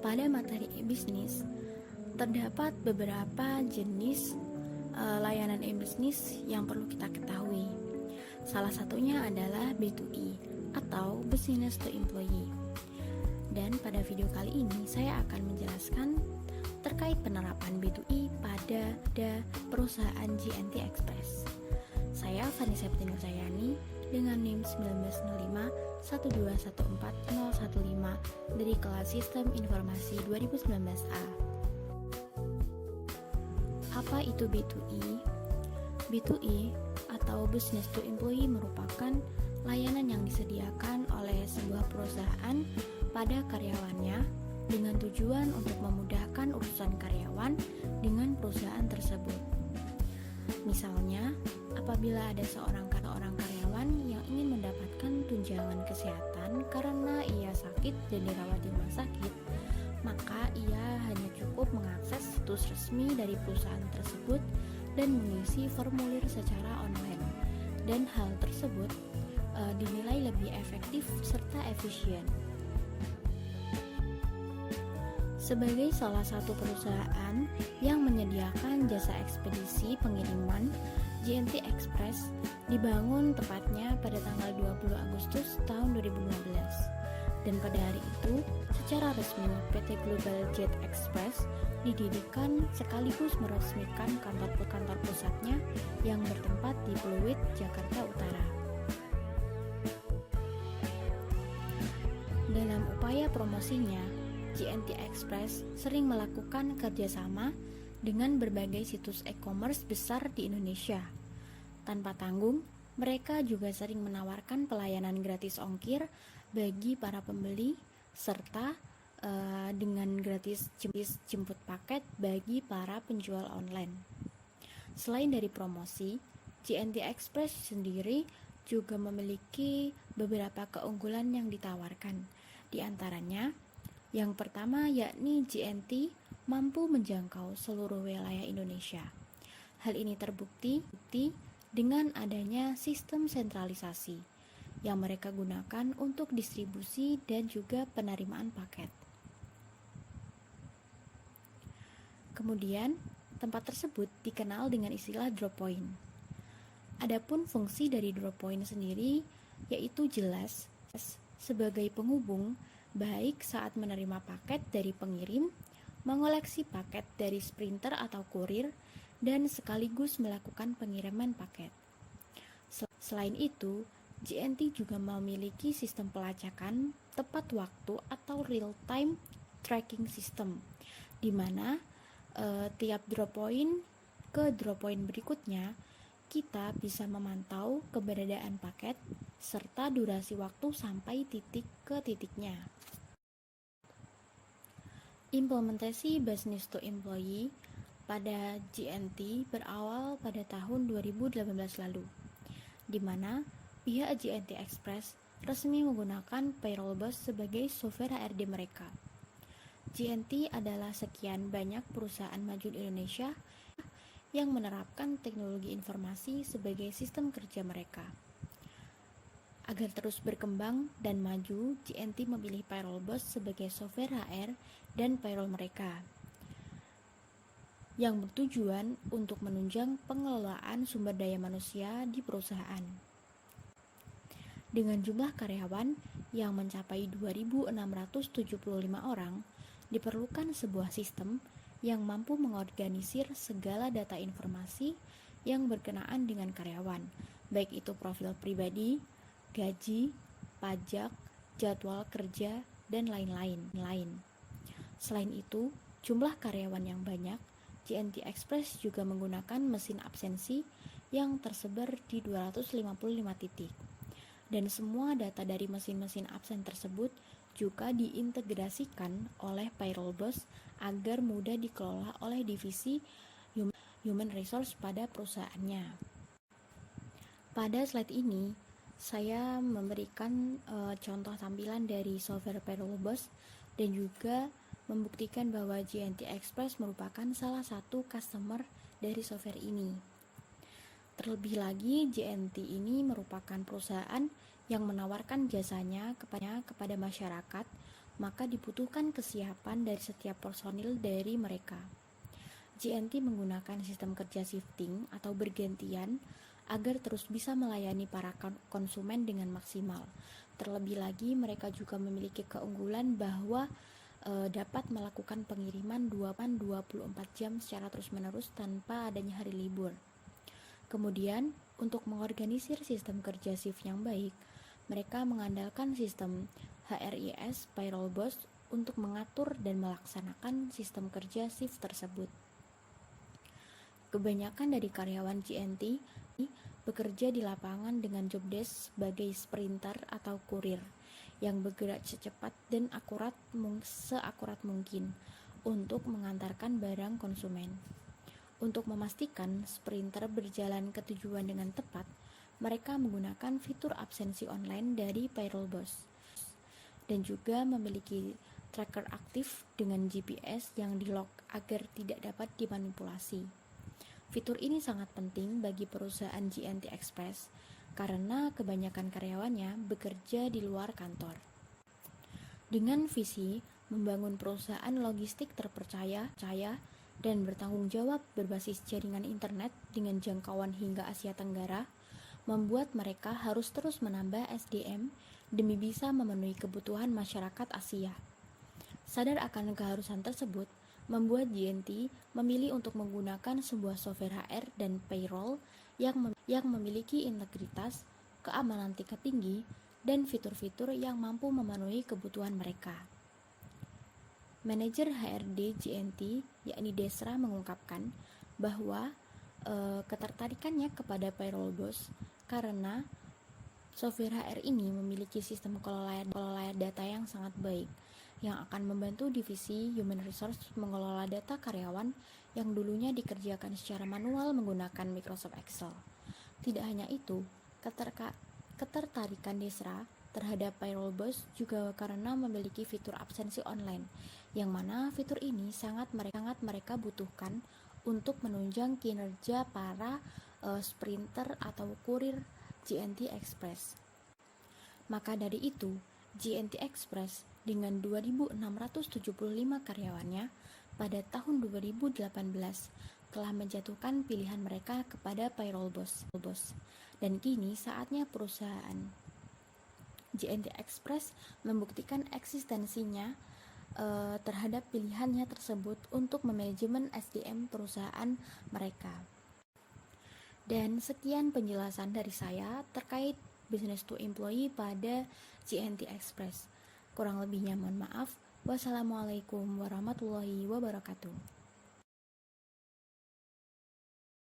Pada materi e-bisnis, terdapat beberapa jenis layanan e-bisnis yang perlu kita ketahui. Salah satunya adalah B2E atau Business to Employee. Dan pada video kali ini saya akan menjelaskan terkait penerapan B2E pada perusahaan JNT Express. Saya Fani Septi Nursayani dengan NIM 1905-1214015 dari kelas Sistem Informasi 2019A. Apa itu B2E? B2E atau Business to Employee merupakan layanan yang disediakan oleh sebuah perusahaan pada karyawannya dengan tujuan untuk memudahkan urusan karyawan dengan perusahaan tersebut. Misalnya, apabila ada seorang karyawan yang ingin mendapatkan tunjangan kesehatan karena ia sakit dan dirawat di rumah sakit, maka ia hanya cukup mengakses situs resmi dari perusahaan tersebut dan mengisi formulir secara online. Dan hal tersebut dinilai lebih efektif serta efisien. Sebagai salah satu perusahaan yang menyediakan jasa ekspedisi pengiriman, JNT Express dibangun tepatnya pada tanggal 20 Agustus tahun 2015. Dan pada hari itu, secara resmi PT Global Jet Express didirikan sekaligus meresmikan kantor pusatnya yang bertempat di Pluit, Jakarta Utara. Dalam upaya promosinya, JNT Express sering melakukan kerjasama dengan berbagai situs e-commerce besar di Indonesia. Tanpa tanggung, mereka juga sering menawarkan pelayanan gratis ongkir bagi para pembeli serta dengan gratis jemput paket bagi para penjual online. Selain dari promosi, JNT Express sendiri juga memiliki beberapa keunggulan yang ditawarkan. Di antaranya, yang pertama yakni JNT mampu menjangkau seluruh wilayah Indonesia. Hal ini terbukti dengan adanya sistem sentralisasi yang mereka gunakan untuk distribusi dan juga penerimaan paket. Kemudian, tempat tersebut dikenal dengan istilah drop point. Adapun fungsi dari drop point sendiri yaitu jelas sebagai penghubung baik saat menerima paket dari pengirim, mengoleksi paket dari sprinter atau kurir, dan sekaligus melakukan pengiriman paket. Selain itu, JNT juga memiliki sistem pelacakan tepat waktu atau real-time tracking system, di mana tiap drop point ke drop point berikutnya, kita bisa memantau keberadaan paket serta durasi waktu sampai titik ke titiknya. Implementasi Business to Employee pada JNT berawal pada tahun 2018 lalu, di mana pihak JNT Express resmi menggunakan Payroll Bus sebagai software HRD mereka. JNT adalah sekian banyak perusahaan maju di Indonesia yang menerapkan teknologi informasi sebagai sistem kerja mereka. Agar terus berkembang dan maju, JNT memilih Payroll Bus sebagai software HR dan payroll mereka, yang bertujuan untuk menunjang pengelolaan sumber daya manusia di perusahaan. Dengan jumlah karyawan yang mencapai 2.675 orang, diperlukan sebuah sistem yang mampu mengorganisir segala data informasi yang berkenaan dengan karyawan, baik itu profil pribadi, gaji, pajak, jadwal kerja, dan lain-lain. Selain itu, jumlah karyawan yang banyak, JNT Express juga menggunakan mesin absensi yang tersebar di 255 titik. Dan semua data dari mesin-mesin absen tersebut juga diintegrasikan oleh Payroll Bus agar mudah dikelola oleh divisi Human Resource pada perusahaannya. Pada slide ini, saya memberikan contoh tampilan dari software Payroll Bus dan juga membuktikan bahwa JNT Express merupakan salah satu customer dari software ini. Terlebih lagi, JNT ini merupakan perusahaan yang menawarkan jasanya kepada masyarakat maka dibutuhkan kesiapan dari setiap personil dari mereka. JNT menggunakan sistem kerja shifting atau bergantian agar terus bisa melayani para konsumen dengan maksimal. Terlebih lagi, mereka juga memiliki keunggulan bahwa dapat melakukan pengiriman 24 jam secara terus-menerus tanpa adanya hari libur. Kemudian, untuk mengorganisir sistem kerja shift yang baik, mereka mengandalkan sistem HRIS Payroll Boss untuk mengatur dan melaksanakan sistem kerja shift tersebut. Kebanyakan dari karyawan JNT bekerja di lapangan dengan job desk sebagai sprinter atau kurir yang bergerak secepat dan seakurat mungkin untuk mengantarkan barang konsumen. Untuk memastikan sprinter berjalan ke tujuan dengan tepat, mereka menggunakan fitur absensi online dari Payroll Boss dan juga memiliki tracker aktif dengan GPS yang di-lock agar tidak dapat dimanipulasi. Fitur ini sangat penting bagi perusahaan JNT Express karena kebanyakan karyawannya bekerja di luar kantor. Dengan visi membangun perusahaan logistik terpercaya dan bertanggung jawab berbasis jaringan internet dengan jangkauan hingga Asia Tenggara, membuat mereka harus terus menambah SDM demi bisa memenuhi kebutuhan masyarakat Asia. Sadar akan keharusan tersebut, membuat JNT memilih untuk menggunakan sebuah software HR dan payroll yang memiliki integritas, keamanan tingkat tinggi, dan fitur-fitur yang mampu memenuhi kebutuhan mereka. Manajer HRD JNT, yakni Desra, mengungkapkan bahwa ketertarikannya kepada Payroll Boss karena software HR ini memiliki sistem kelola data yang sangat baik, yang akan membantu divisi Human Resource mengelola data karyawan yang dulunya dikerjakan secara manual menggunakan Microsoft Excel. Tidak hanya itu, ketertarikan Desra terhadap Payroll Boss juga karena memiliki fitur absensi online, yang mana fitur ini sangat mereka butuhkan untuk menunjang kinerja para sprinter atau kurir JNT Express. Maka dari itu, JNT Express dengan 2.675 karyawannya pada tahun 2018 telah menjatuhkan pilihan mereka kepada Payroll Boss. Dan kini saatnya perusahaan JNT Express membuktikan eksistensinya terhadap pilihannya tersebut untuk manajemen SDM perusahaan mereka. Dan sekian penjelasan dari saya terkait business to employee pada JNT Express. Kurang lebihnya mohon maaf. Wassalamualaikum warahmatullahi wabarakatuh.